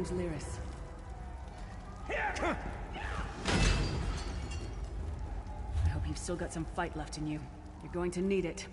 name's Lyris. I hope you've still got some fight left in you. You're going to need it.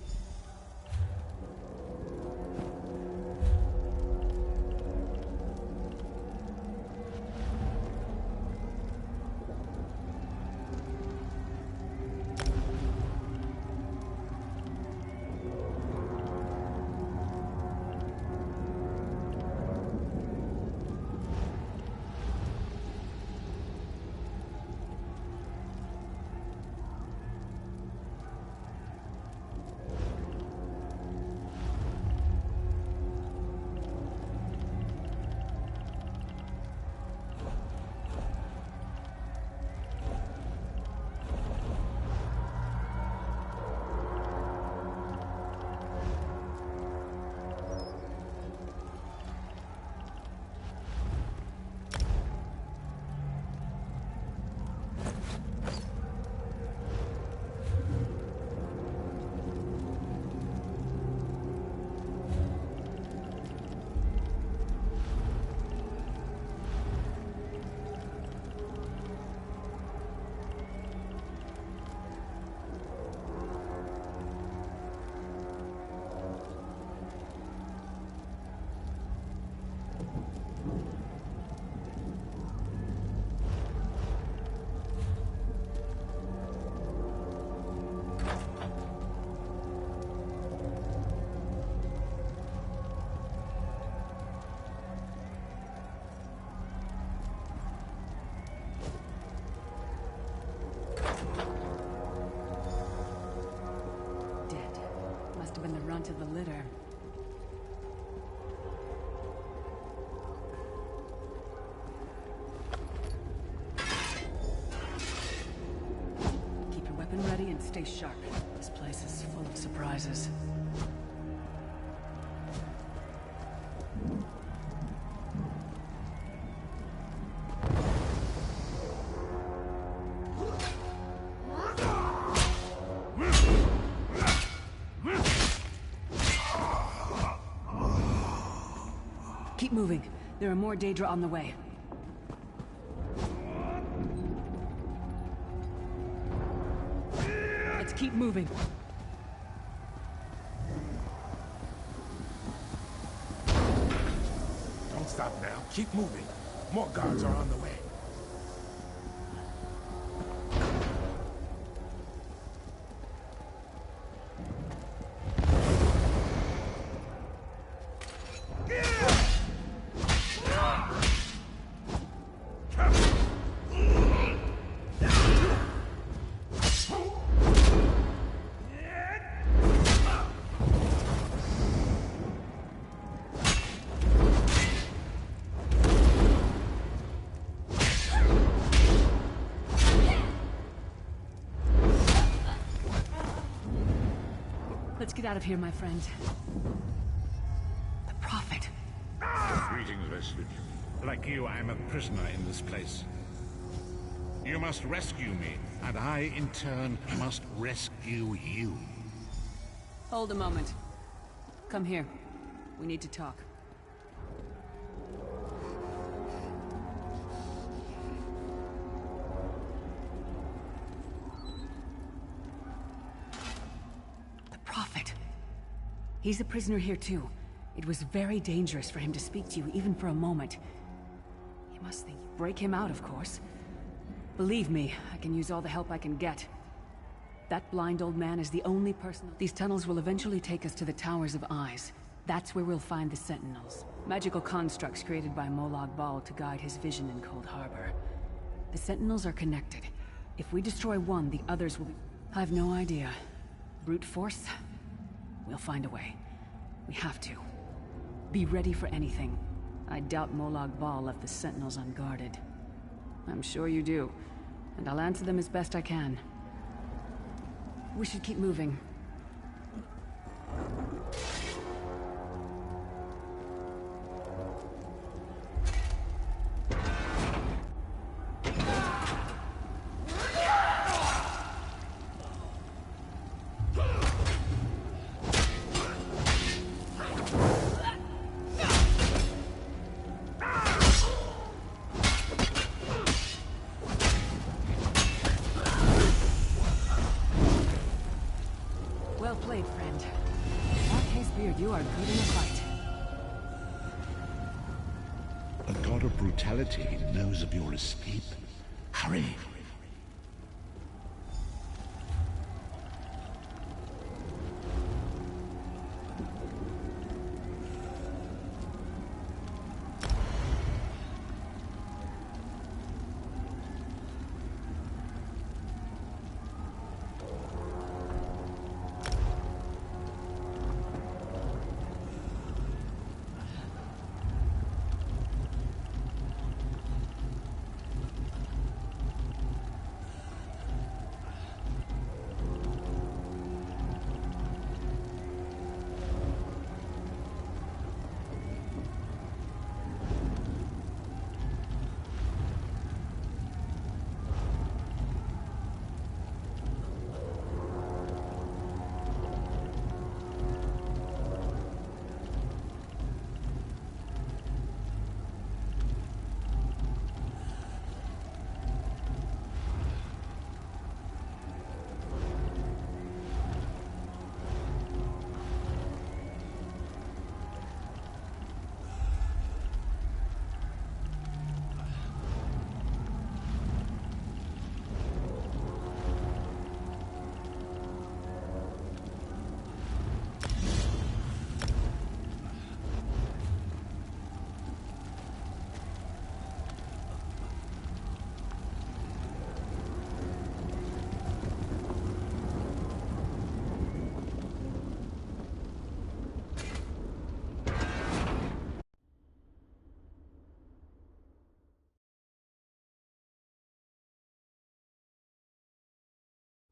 To the litter. Keep your weapon ready and stay sharp. This place is full of surprises. Keep moving. There are more Daedra on the way. Let's keep moving. Don't stop now. Keep moving. More guards are on the way. Let's get out of here, my friend. The Prophet. Greetings, Vestige. Like you, I am a prisoner in this place. You must rescue me, and I, in turn, must rescue you. Hold a moment. Come here. We need to talk. He's a prisoner here too. It was very dangerous for him to speak to you, even for a moment. You must think you break him out, of course. Believe me, I can use all the help I can get. That blind old man is the only person... These tunnels will eventually take us to the Towers of Eyes. That's where we'll find the Sentinels. Magical constructs created by Molag Bal to guide his vision in Cold Harbor. The Sentinels are connected. If we destroy one, the others will be... I've no idea. Brute force? We'll find a way. We have to. Be ready for anything. I doubt Molag Bal left the Sentinels unguarded. I'm sure you do, and I'll answer them as best I can. We should keep moving. Good in a fight. A god of brutality knows of your escape. Hurry!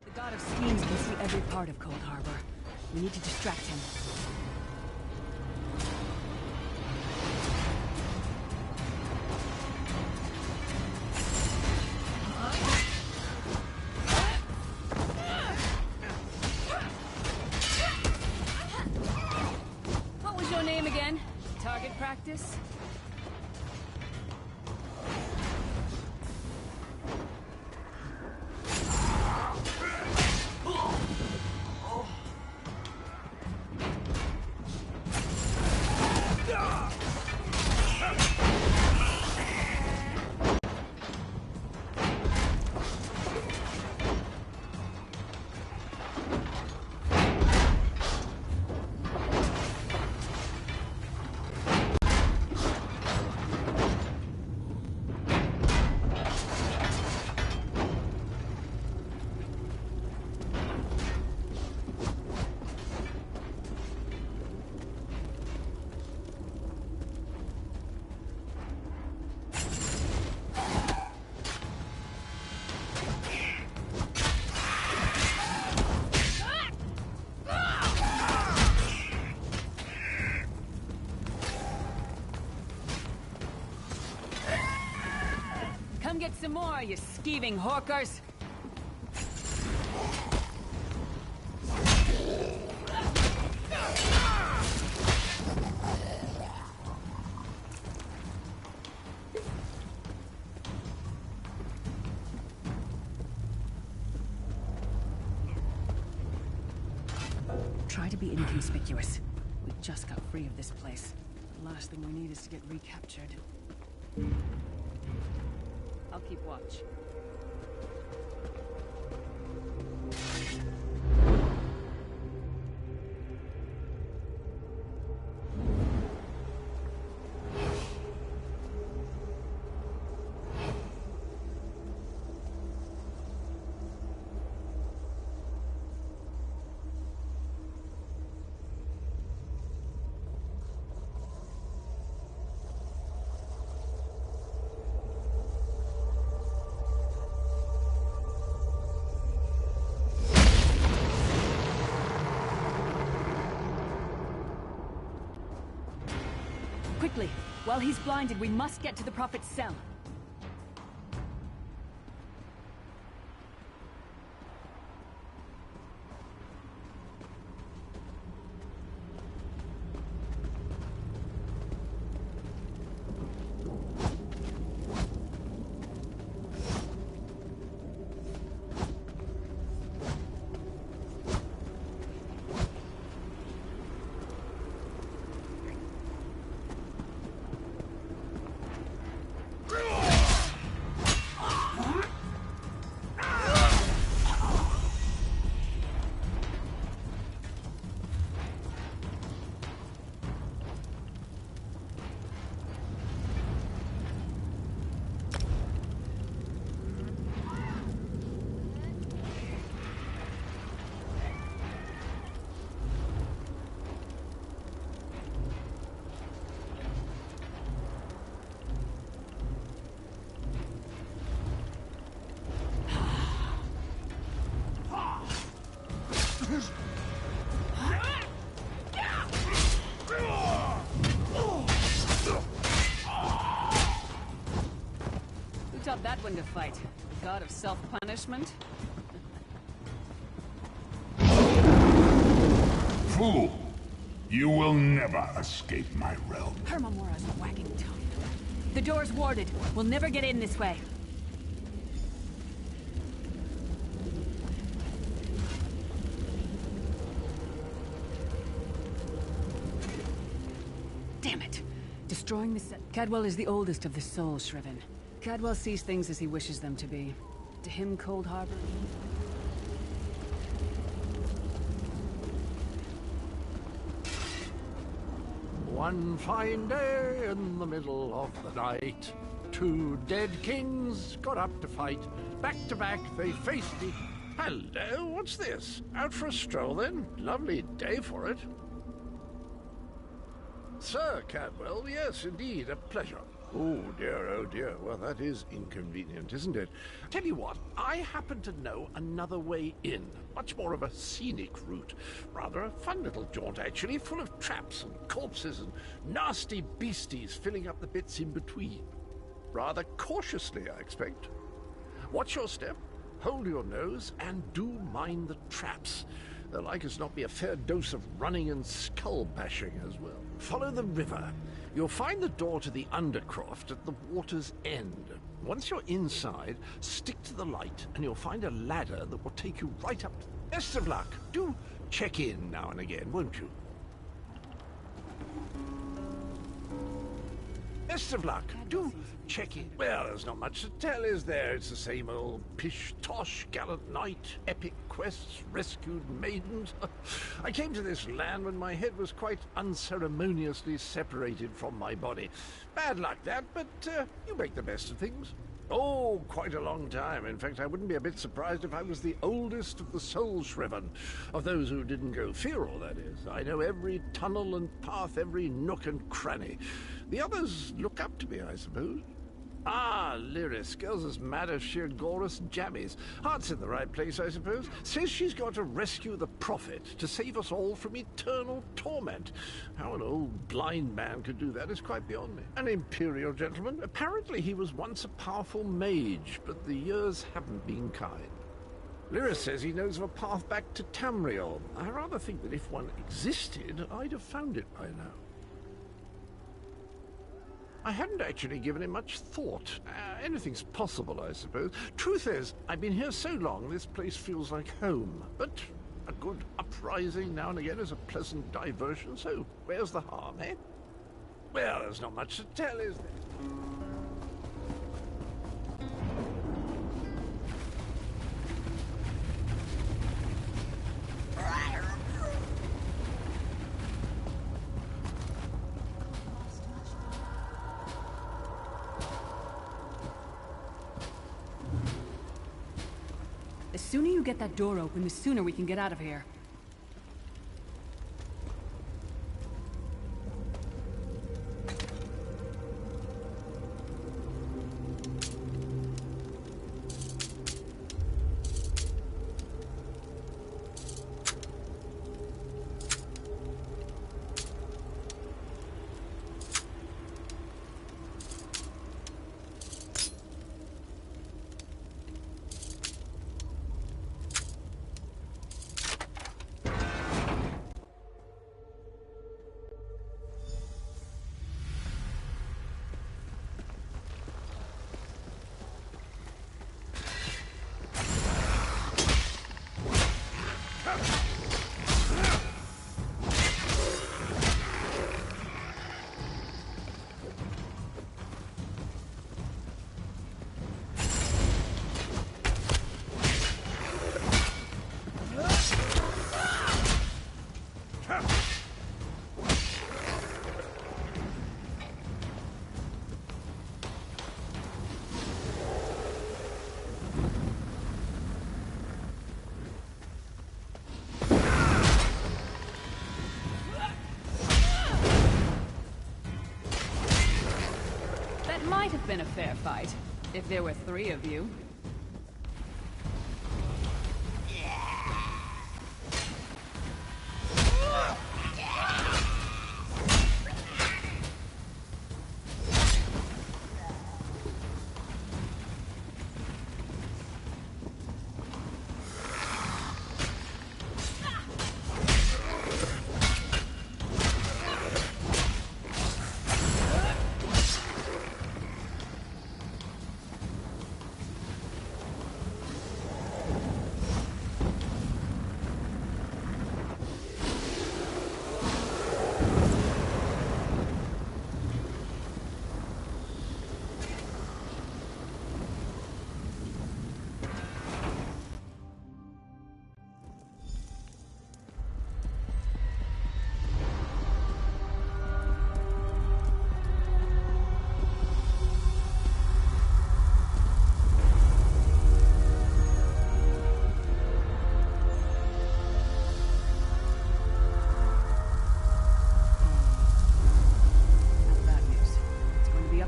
The god of schemes can see every part of Cold Harbor. We need to distract him. What was your name again? Target practice? Come get some more, you skeeving hawkers! Try to be inconspicuous. We just got free of this place. The last thing we need is to get recaptured. I'll keep watch. Quickly! While he's blinded, we must get to the Prophet's cell. that one to fight? The god of self-punishment? Fool! You will never escape my realm. Hermamora's a wagging tongue. The door's warded. We'll never get in this way. Damn it! Destroying the set. Cadwell is the oldest of the Soul Shriven. Cadwell sees things as he wishes them to be. To him, Cold Harbor... One fine day in the middle of the night, two dead kings got up to fight. Back to back, they faced each... Hello, what's this? Out for a stroll, then? Lovely day for it. Sir Cadwell, yes, indeed, a pleasure. Oh dear, well that is inconvenient, isn't it? Tell you what, I happen to know another way in. Much more of a scenic route. Rather a fun little jaunt, actually, full of traps and corpses and nasty beasties filling up the bits in between. Rather cautiously, I expect. Watch your step, hold your nose, and do mind the traps. There'll like as not be a fair dose of running and skull bashing as well. Follow the river. You'll find the door to the Undercroft at the water's end. Once you're inside, stick to the light and you'll find a ladder that will take you right up. Best of luck. Do check in now and again, won't you? Best of luck. Do check in. Well, there's not much to tell, is there? It's the same old pish-tosh, gallant knight, epic quests, rescued maidens. I came to this land when my head was quite unceremoniously separated from my body. Bad luck, that, but you make the best of things. Oh, quite a long time. In fact, I wouldn't be a bit surprised if I was the oldest of the Soul Shriven. Of those who didn't go feral, that is. I know every tunnel and path, every nook and cranny. The others look up to me, I suppose. Ah, Lyris, girl's as mad as sheer Gorus jammies. Heart's in the right place, I suppose. Says she's got to rescue the Prophet to save us all from eternal torment. How an old blind man could do that is quite beyond me. An imperial gentleman. Apparently he was once a powerful mage, but the years haven't been kind. Lyris says he knows of a path back to Tamriel. I rather think that if one existed, I'd have found it by now. I hadn't actually given it much thought. Anything's possible, I suppose. Truth is, I've been here so long, this place feels like home. But a good uprising now and again is a pleasant diversion, so where's the harm, eh? Well, there's not much to tell, is there? The sooner you get that door open, the sooner we can get out of here. Might have been a fair fight, if there were 3 of you.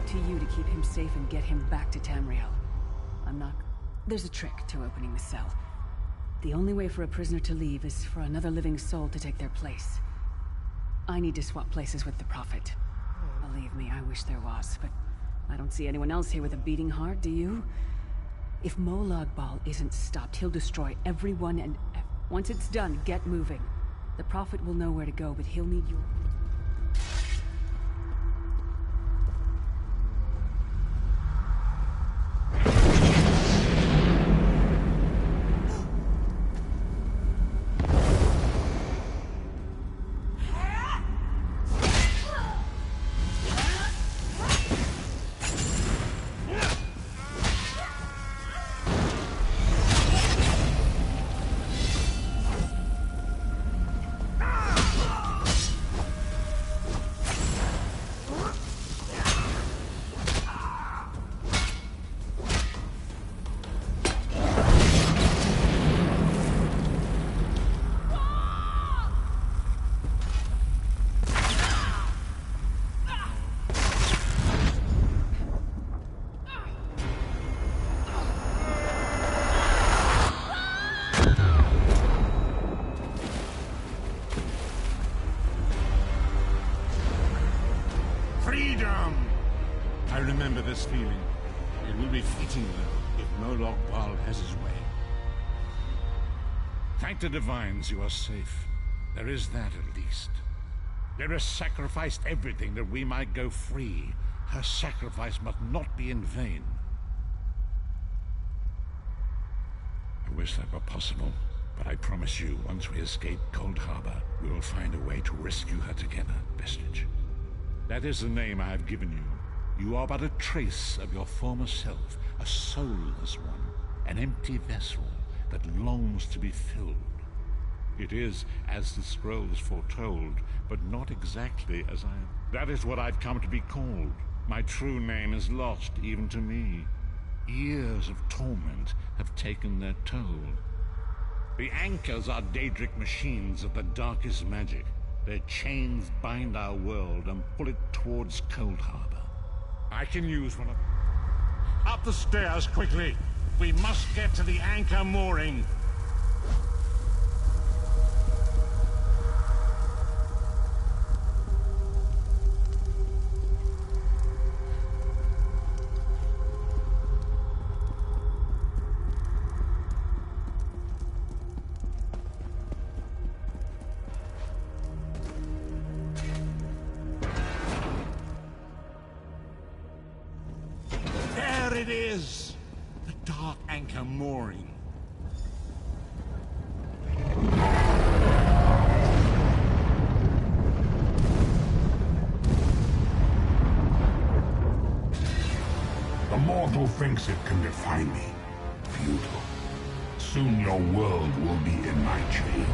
to you to keep him safe and get him back to Tamriel. I'm not... There's a trick to opening the cell. The only way for a prisoner to leave is for another living soul to take their place. I need to swap places with the Prophet. Believe me, I wish there was, but I don't see anyone else here with a beating heart, do you? If Molag Bal isn't stopped, he'll destroy everyone and... Once it's done, get moving. The Prophet will know where to go, but he'll need your... I remember this feeling. It will be fleeting, though, if Molag Bal has his way. Thank the divines you are safe. There is that, at least. Lyra sacrificed everything that we might go free. Her sacrifice must not be in vain. I wish that were possible, but I promise you, once we escape Cold Harbor, we will find a way to rescue her together, Vestige. That is the name I have given you. You are but a trace of your former self, a soulless one, an empty vessel that longs to be filled. It is as the scrolls foretold, but not exactly as I am. That is what I've come to be called. My true name is lost even to me. Years of torment have taken their toll. The anchors are Daedric machines of the darkest magic. Their chains bind our world and pull it towards Cold Harbor. I can use one of... Up the stairs, quickly! We must get to the anchor mooring! There it is! The dark anchor mooring. The mortal thinks it can defy me. Futile. Soon your world will be in my chains.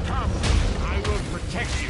Come! I will protect you!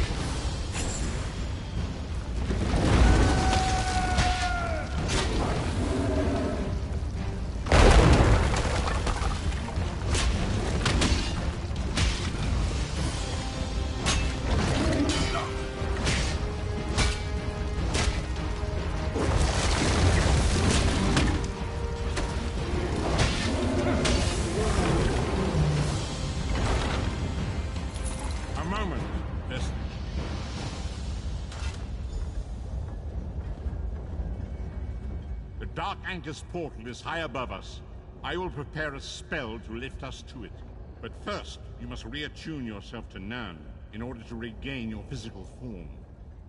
The Dark Anchor's portal is high above us. I will prepare a spell to lift us to it. But first, you must reattune yourself to Nirn in order to regain your physical form.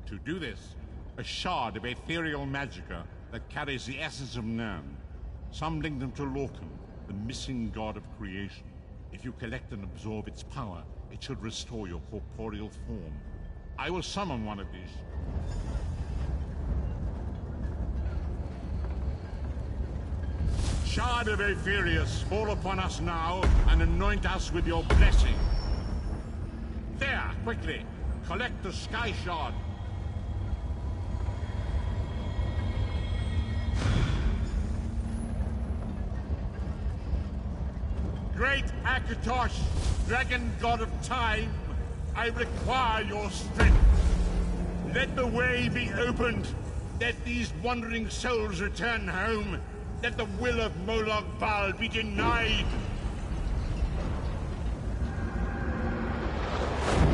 To do this, a shard of ethereal magicka that carries the essence of Nirn. Some link them to Lorcan, the missing god of creation. If you collect and absorb its power, it should restore your corporeal form. I will summon one of these. Shard of Aetherius, fall upon us now and anoint us with your blessing. There, quickly, collect the Sky Shard. Great Akatosh, dragon god of time, I require your strength. Let the way be opened. Let these wandering souls return home. Let the will of Molag Bal be denied.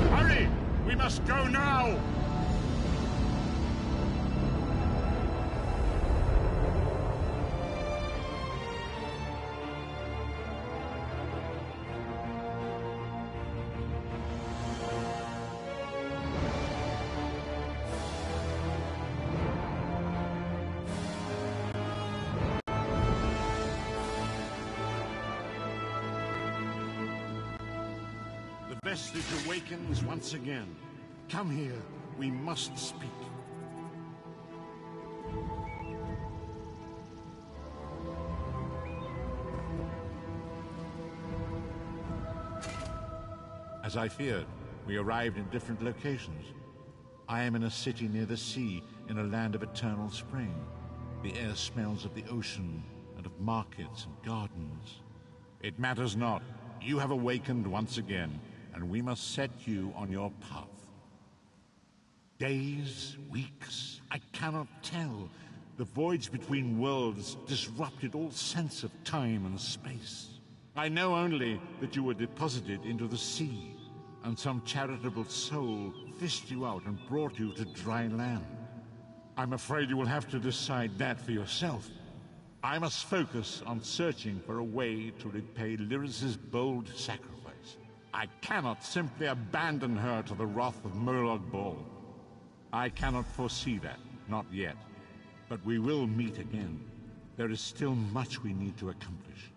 Hurry! We must go now! The vestige awakens once again. Come here. We must speak. As I feared, we arrived in different locations. I am in a city near the sea, in a land of eternal spring. The air smells of the ocean, and of markets and gardens. It matters not. You have awakened once again, and we must set you on your path. Days, weeks, I cannot tell. The voids between worlds disrupted all sense of time and space. I know only that you were deposited into the sea, and some charitable soul fished you out and brought you to dry land. I'm afraid you will have to decide that for yourself. I must focus on searching for a way to repay Lyris's bold sacrifice. I cannot simply abandon her to the wrath of Molag Bal. I cannot foresee that, not yet. But we will meet again. There is still much we need to accomplish.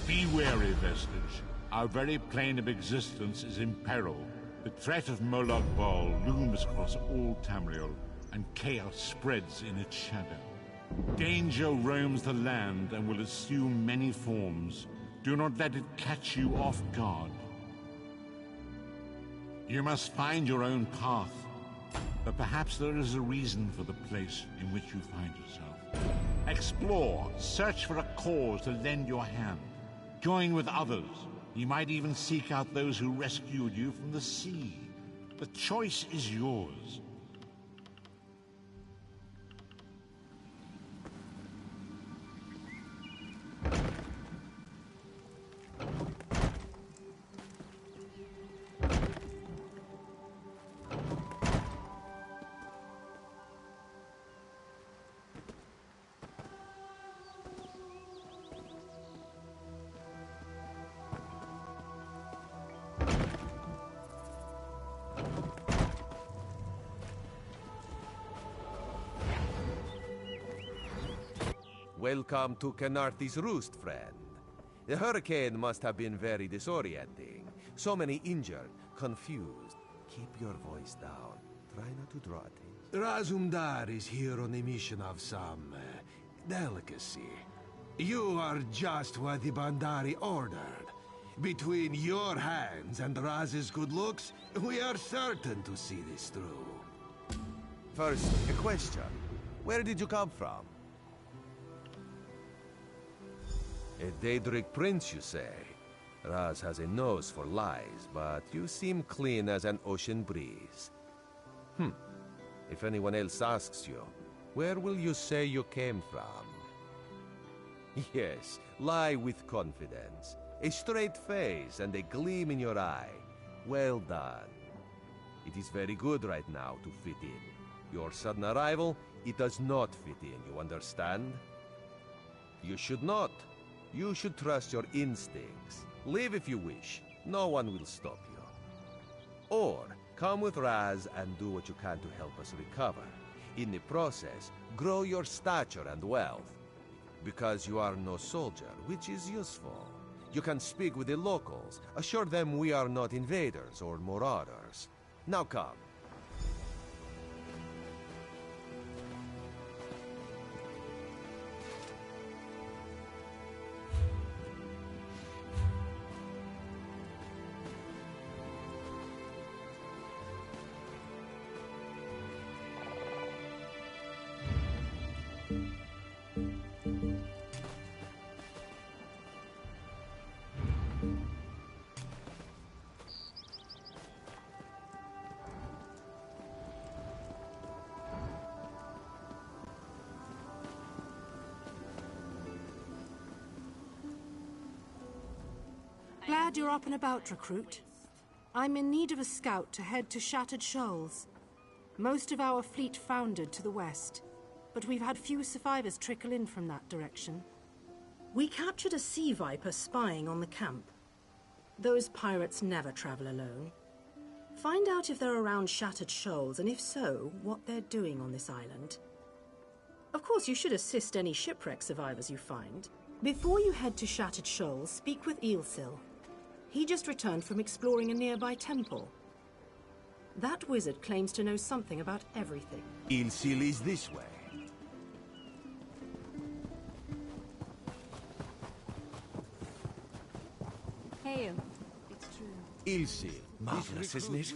Be wary, Vestige. Our very plane of existence is in peril. The threat of Molag Bal looms across all Tamriel, and chaos spreads in its shadow. Danger roams the land and will assume many forms. Do not let it catch you off guard. You must find your own path, but perhaps there is a reason for the place in which you find yourself. Explore, search for a cause to lend your hand. Join with others. You might even seek out those who rescued you from the sea. The choice is yours. Welcome to Kenarthi's Roost, friend. The hurricane must have been very disorienting. So many injured, confused. Keep your voice down. Try not to draw attention. Razumdar is here on a mission of some delicacy. You are just what the Bandari ordered. Between your hands and Raz's good looks, we are certain to see this through. First, a question. Where did you come from? A Daedric prince, you say? Raz has a nose for lies, but you seem clean as an ocean breeze. If anyone else asks you, where will you say you came from? Yes, lie with confidence. A straight face and a gleam in your eye. Well done. It is very good right now to fit in. Your sudden arrival, it does not fit in, you understand? You should not. You should trust your instincts. Leave if you wish. No one will stop you. Or, come with Raz and do what you can to help us recover. In the process, grow your stature and wealth. Because you are no soldier, which is useful. You can speak with the locals, assure them we are not invaders or marauders. Now come. Glad you're up and about, recruit. I'm in need of a scout to head to Shattered Shoals. Most of our fleet foundered to the west, but we've had few survivors trickle in from that direction. We captured a sea viper spying on the camp. Those pirates never travel alone. Find out if they're around Shattered Shoals, and if so, what they're doing on this island. Of course, you should assist any shipwreck survivors you find. Before you head to Shattered Shoals, speak with Eelsil. He just returned from exploring a nearby temple. That wizard claims to know something about everything. Eelsil is this way. Hail. It's true. Eelsil. Marvelous, isn't it?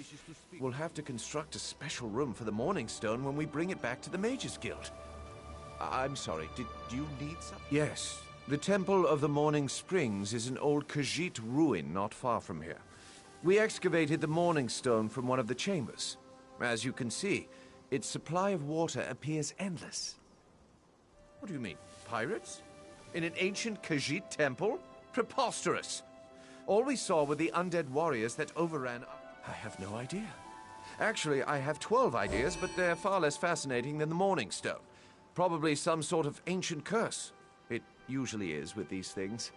We'll have to construct a special room for the Morning Stone when we bring it back to the Mages Guild. I'm sorry, did you need something? Yes. The Temple of the Morning Springs is an old Khajiit ruin not far from here. We excavated the Morning Stone from one of the chambers. As you can see, its supply of water appears endless. What do you mean, pirates? In an ancient Khajiit temple? Preposterous! All we saw were the undead warriors that overran... I have no idea. Actually, I have 12 ideas, but they're far less fascinating than the Morning Stone. Probably some sort of ancient curse. It usually is with these things.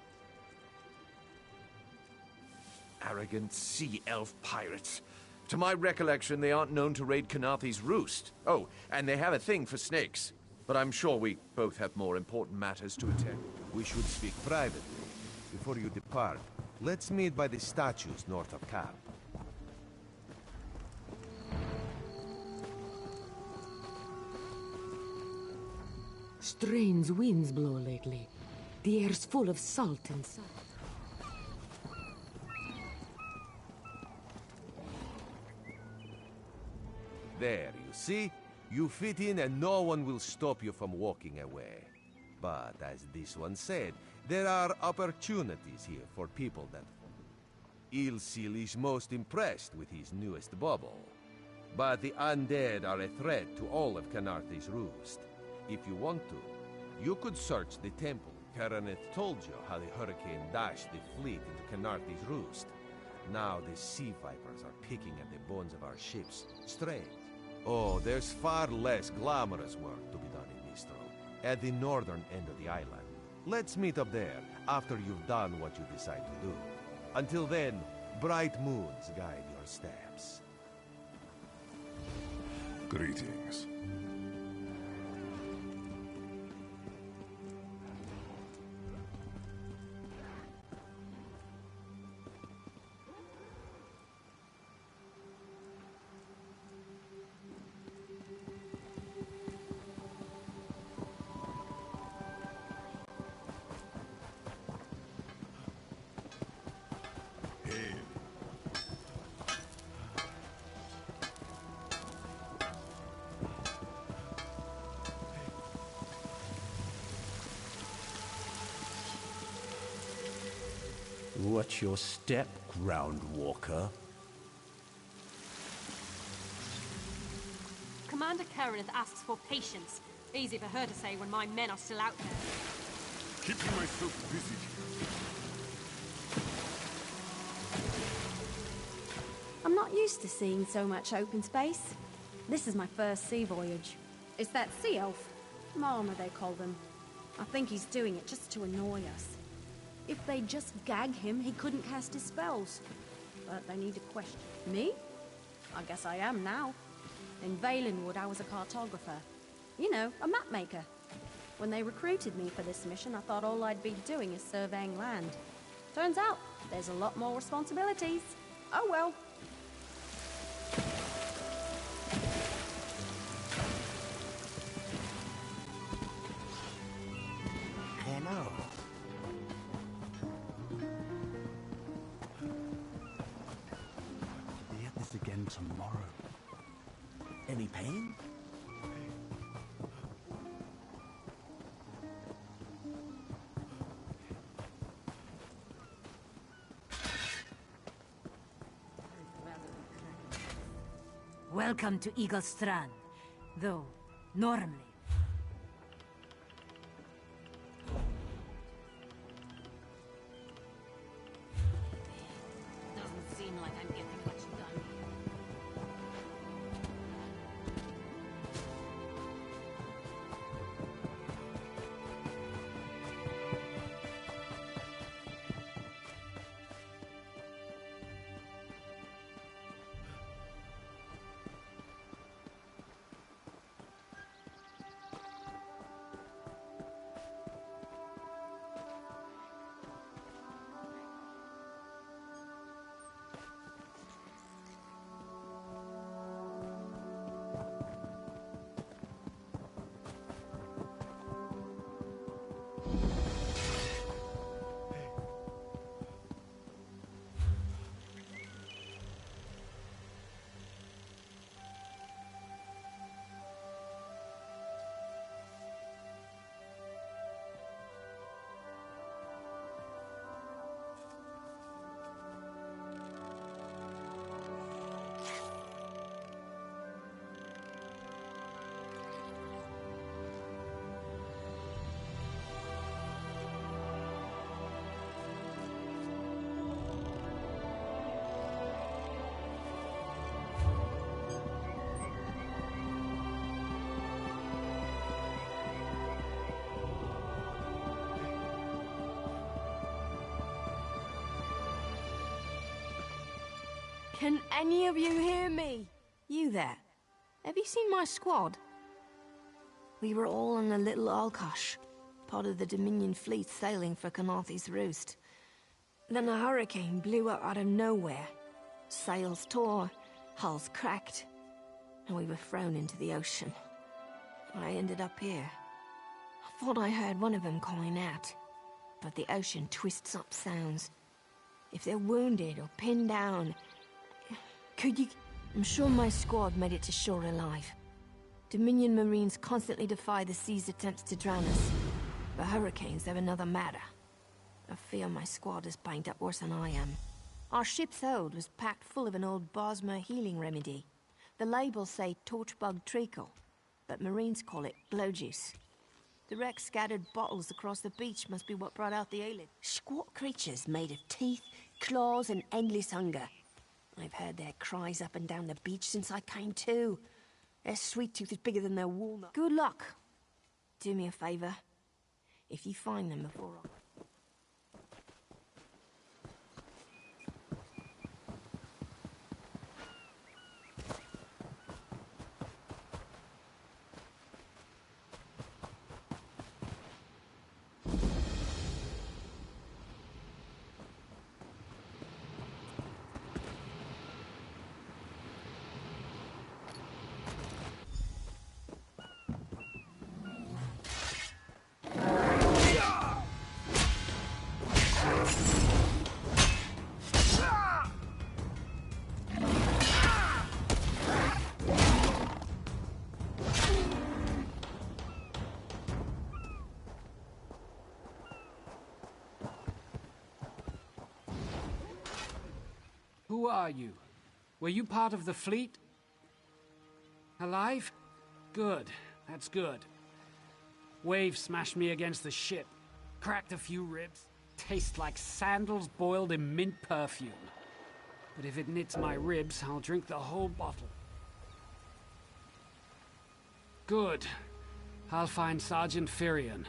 Arrogant sea elf pirates. To my recollection, they aren't known to raid Kanathi's roost. Oh, and they have a thing for snakes. But I'm sure we both have more important matters to attend. We should speak privately. Before you depart, let's meet by the statues north of camp. Strange winds blow lately. The air's full of salt and salt. There, you see? You fit in and no one will stop you from walking away. But as this one said, there are opportunities here for people that... Eelsil is most impressed with his newest bubble. But the undead are a threat to all of Kanarthi's roost. If you want to, you could search the temple. Karaneth told you how the hurricane dashed the fleet into Kanarthi's roost. Now the sea vipers are picking at the bones of our ships. Strange. Oh, there's far less glamorous work to be done in Mistral, at the northern end of the island. Let's meet up there after you've done what you decide to do. Until then, bright moons guide your steps. Greetings. Watch your step, ground walker. Commander Karenith asks for patience. Easy for her to say when my men are still out there. Keeping myself busy. I'm not used to seeing so much open space. This is my first sea voyage. It's that sea elf, Marma they call them. I think he's doing it just to annoy us. If they just gag him, he couldn't cast his spells. But they need to question me? I guess I am now. In Valenwood, I was a cartographer. You know, a map maker. When they recruited me for this mission, I thought all I'd be doing is surveying land. Turns out, there's a lot more responsibilities. Oh well. Hello. Be at this again tomorrow. Any pain? Welcome to Eagle Strand, though normally. Can any of you hear me? You there. Have you seen my squad? We were all on a little Alkosh, part of the Dominion fleet sailing for Canarthy's Roost. Then a hurricane blew up out of nowhere. Sails tore, hulls cracked, and we were thrown into the ocean. I ended up here. I thought I heard one of them calling out, but the ocean twists up sounds. If they're wounded or pinned down, could you... I'm sure my squad made it to shore alive. Dominion Marines constantly defy the sea's attempts to drown us, but hurricanes are another matter. I fear my squad is banged up worse than I am. Our ship's hold was packed full of an old Bosmer healing remedy. The labels say torchbug treacle, but Marines call it blow juice. The wreck scattered bottles across the beach must be what brought out the ailid. Squat creatures made of teeth, claws, and endless hunger. I've heard their cries up and down the beach since I came to. Their sweet tooth is bigger than their walnut. Good luck. Do me a favor. If you find them before I... Who are you? Were you part of the fleet? Alive? Good. That's good. Wave smashed me against the ship. Cracked a few ribs. Tastes like sandals boiled in mint perfume. But if it knits my ribs, I'll drink the whole bottle. Good. I'll find Sergeant Firion.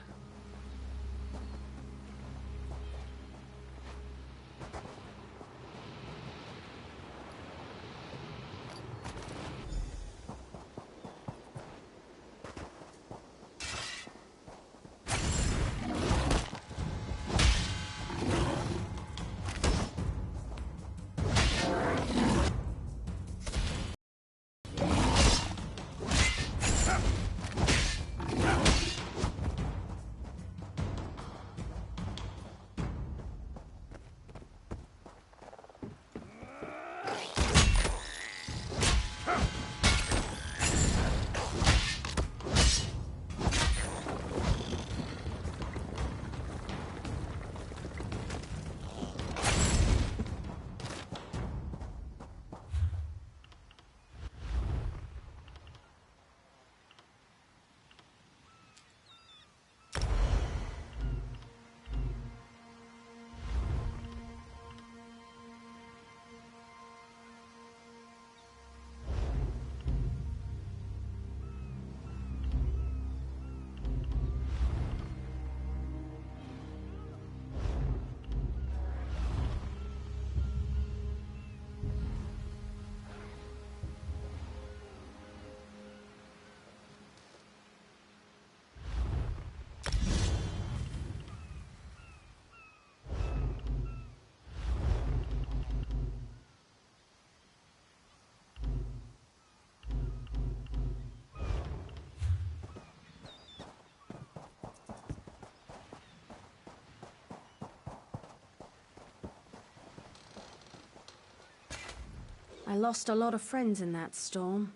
I lost a lot of friends in that storm.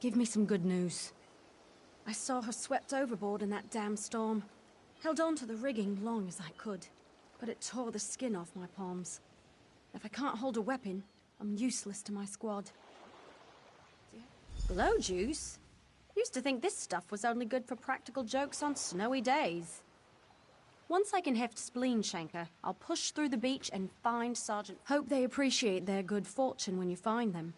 Give me some good news. I saw her swept overboard in that damn storm. Held on to the rigging long as I could, but it tore the skin off my palms. If I can't hold a weapon, I'm useless to my squad. Blow juice? Used to think this stuff was only good for practical jokes on snowy days. Once I can heft Spleen Shanker, I'll push through the beach and find Sergeant. Hope they appreciate their good fortune when you find them.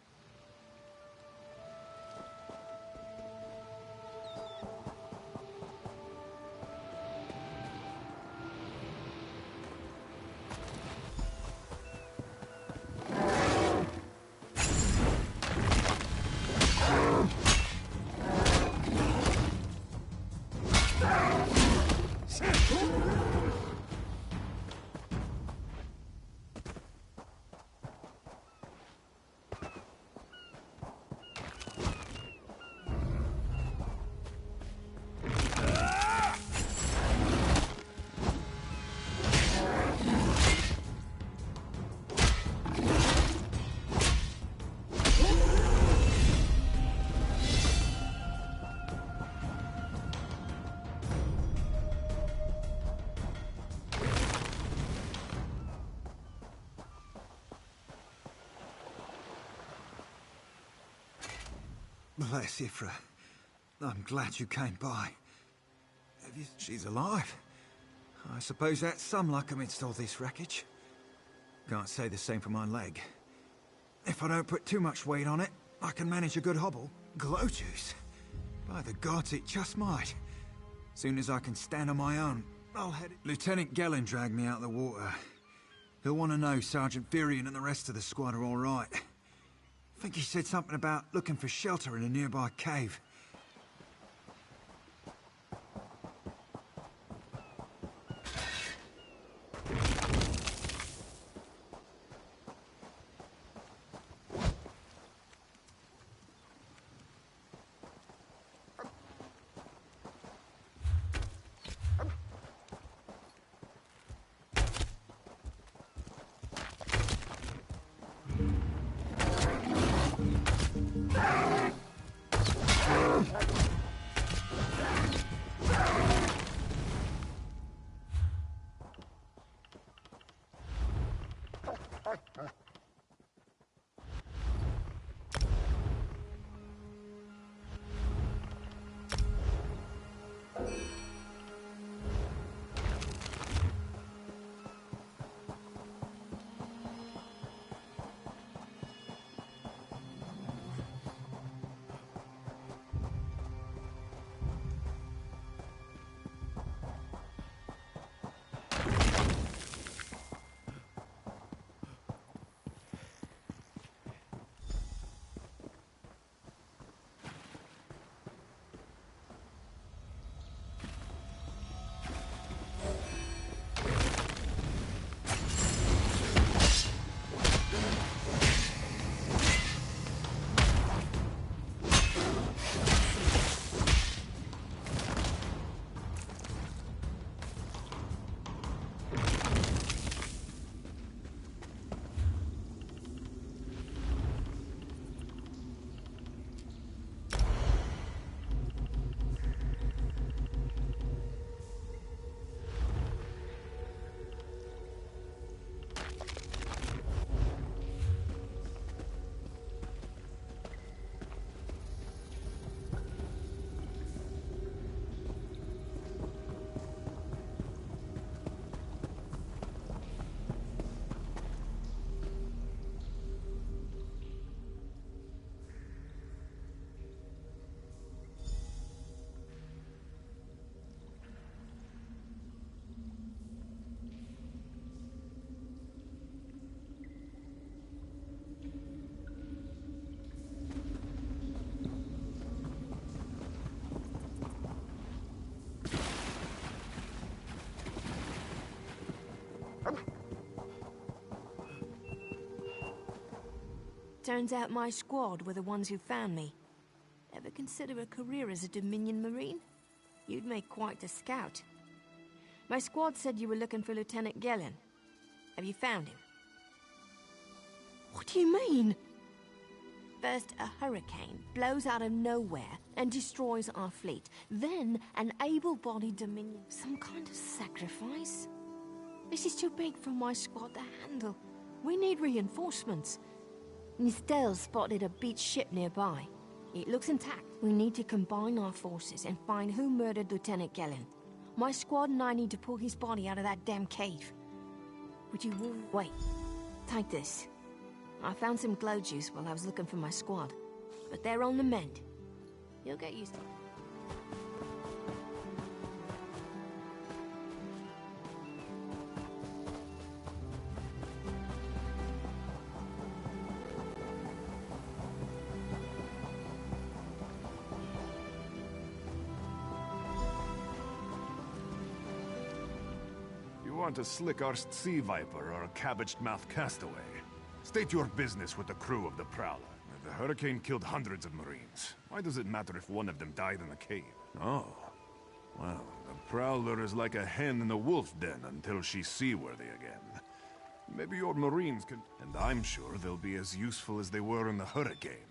Bless Ifra. I'm glad you came by. She's alive. I suppose that's some luck amidst all this wreckage. Can't say the same for my leg. If I don't put too much weight on it, I can manage a good hobble. Glow juice? By the gods, it just might. Soon as I can stand on my own, I'll head it. Lieutenant Gellin dragged me out of the water. He'll want to know Sergeant Firion and the rest of the squad are all right. I think he said something about looking for shelter in a nearby cave. Turns out my squad were the ones who found me. Ever consider a career as a Dominion Marine? You'd make quite a scout. My squad said you were looking for Lieutenant Gellin. Have you found him? What do you mean? First, a hurricane blows out of nowhere and destroys our fleet. Then, an able-bodied Dominion... Some kind of sacrifice? This is too big for my squad to handle. We need reinforcements. Nistel spotted a beached ship nearby. It looks intact. We need to combine our forces and find who murdered Lieutenant Gellin. My squad and I need to pull his body out of that damn cave. Would you... Wait. Take this. I found some glow juice while I was looking for my squad. But they're on the mend. You'll get used to it. Want a slick-arsed sea viper or a cabbage-mouthed castaway? State your business with the crew of the Prowler. The hurricane killed hundreds of Marines. Why does it matter if one of them died in the cave? Oh. Well, the Prowler is like a hen in a wolf den until she's seaworthy again. Maybe your Marines can... And I'm sure they'll be as useful as they were in the hurricane.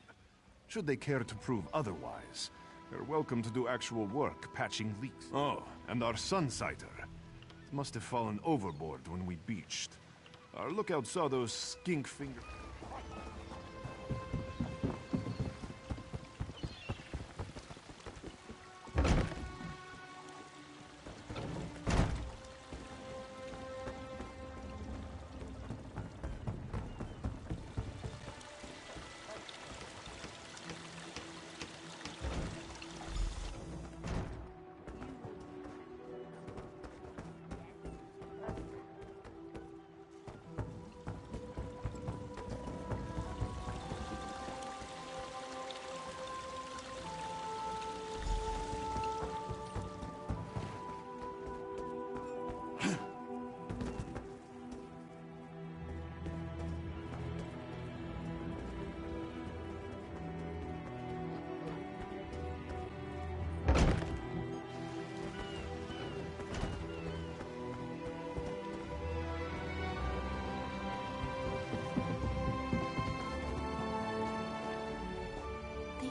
Should they care to prove otherwise, they're welcome to do actual work patching leaks. Oh, and our Sunsighter. Must have fallen overboard when we beached. Our lookout saw those skink fingers.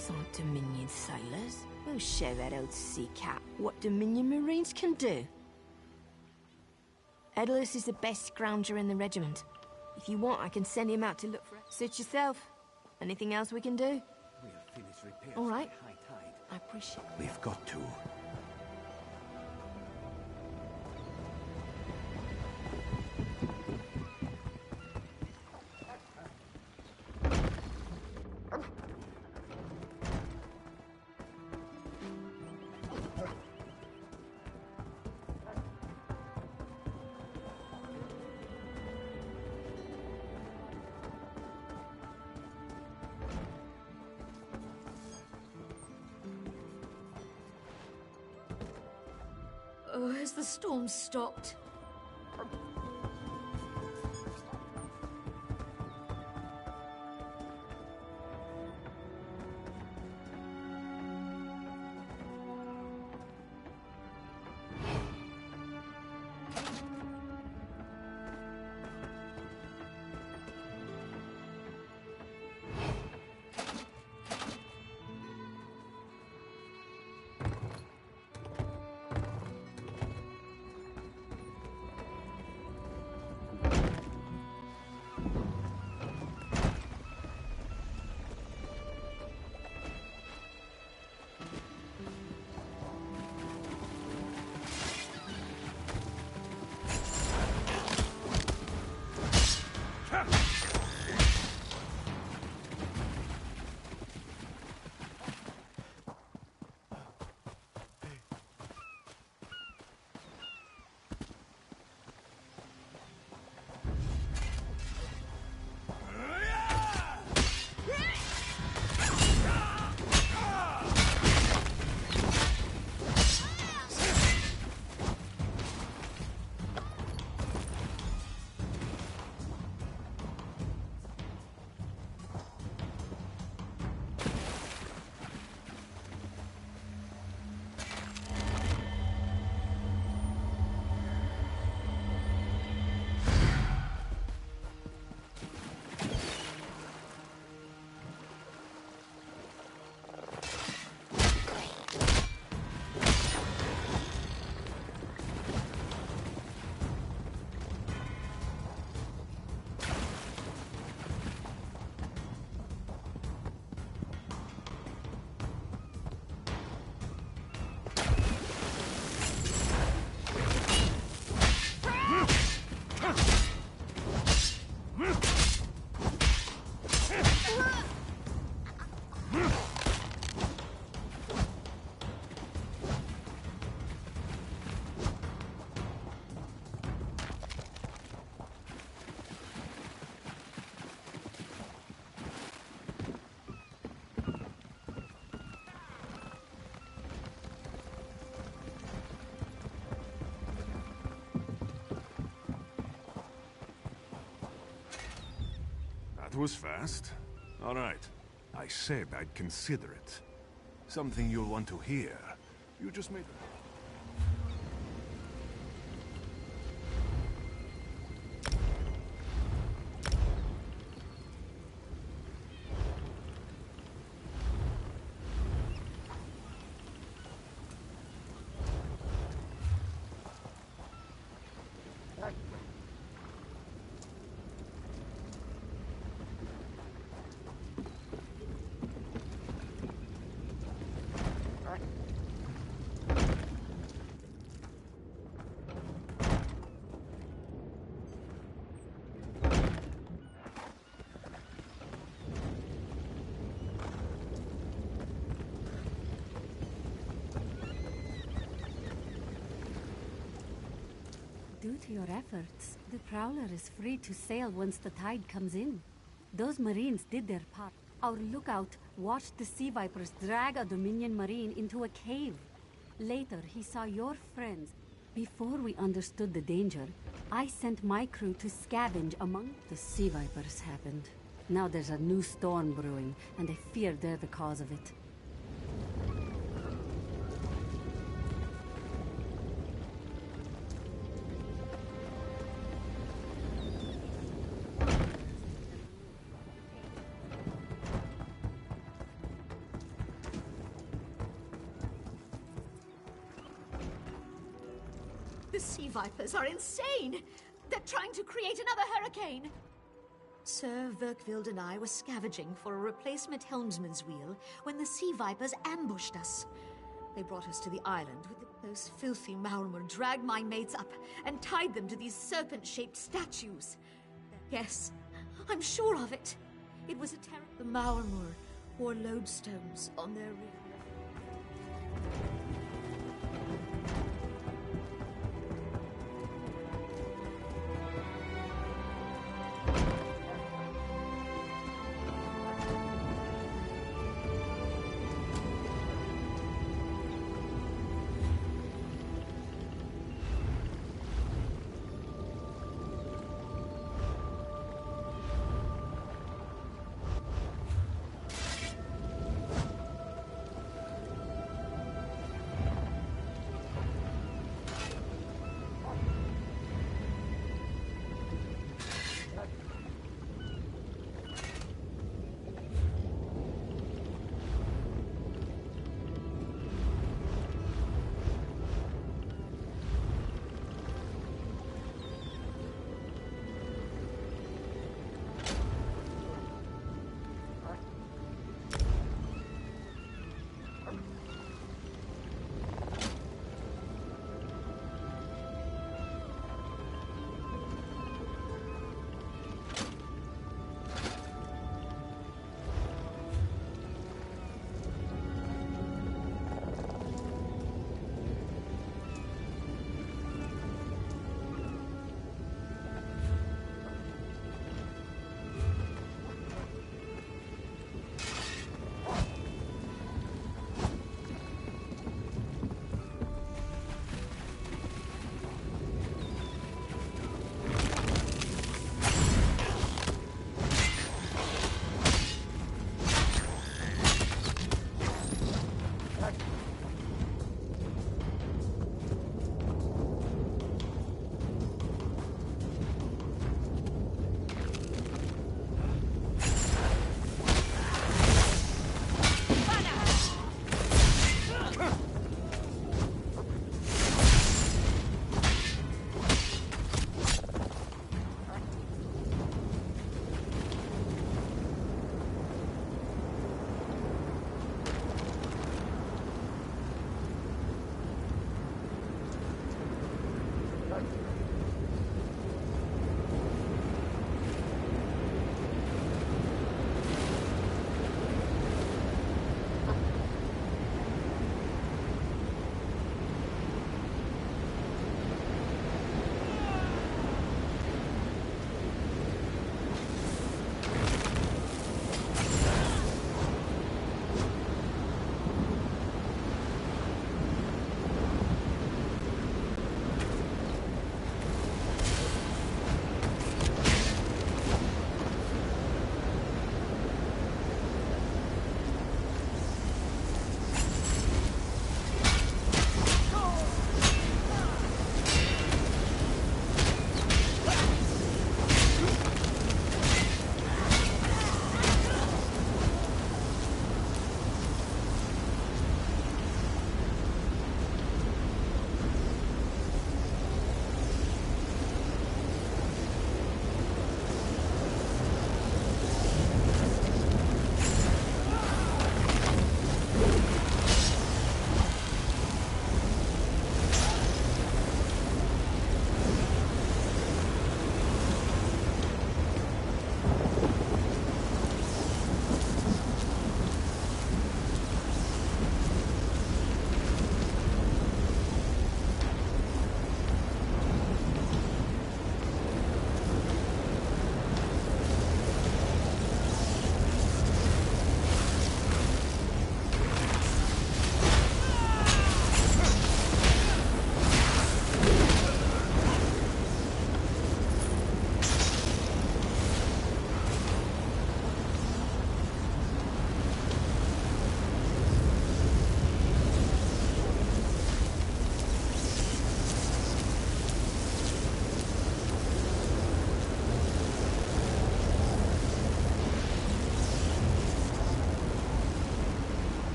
These aren't Dominion sailors. We'll show that old sea cat what Dominion Marines can do. Edalus is the best scrounger in the regiment. If you want, I can send him out to look for it. Suit yourself. Anything else we can do? We'll finish repairs All right. by high tide. I appreciate it. We've got to. Oh, has the storm stopped? That was fast. All right. I said I'd consider it. Something you'll want to hear. You just made... Due to your efforts, the Prowler is free to sail once the tide comes in. Those Marines did their part. Our lookout watched the Sea Vipers drag a Dominion Marine into a cave. Later, he saw your friends. Before we understood the danger, I sent my crew to scavenge among the Sea Vipers happened. Now there's a new storm brewing, and I fear they're the cause of it. The sea vipers are insane! They're trying to create another hurricane! Sir Verkvild and I were scavenging for a replacement helmsman's wheel when the sea vipers ambushed us. They brought us to the island with those filthy Maulmur dragged my mates up and tied them to these serpent-shaped statues. Yes, I'm sure of it. It was a terror. The Maulmur wore lodestones on their rear.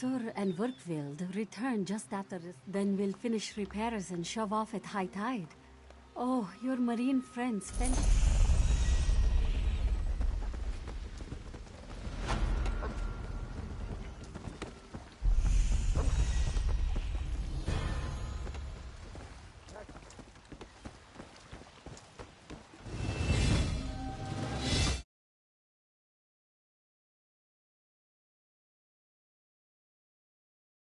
Sur and Werkwild return just after this. Then we'll finish repairs and shove off at high tide. Oh, your marine friends fend...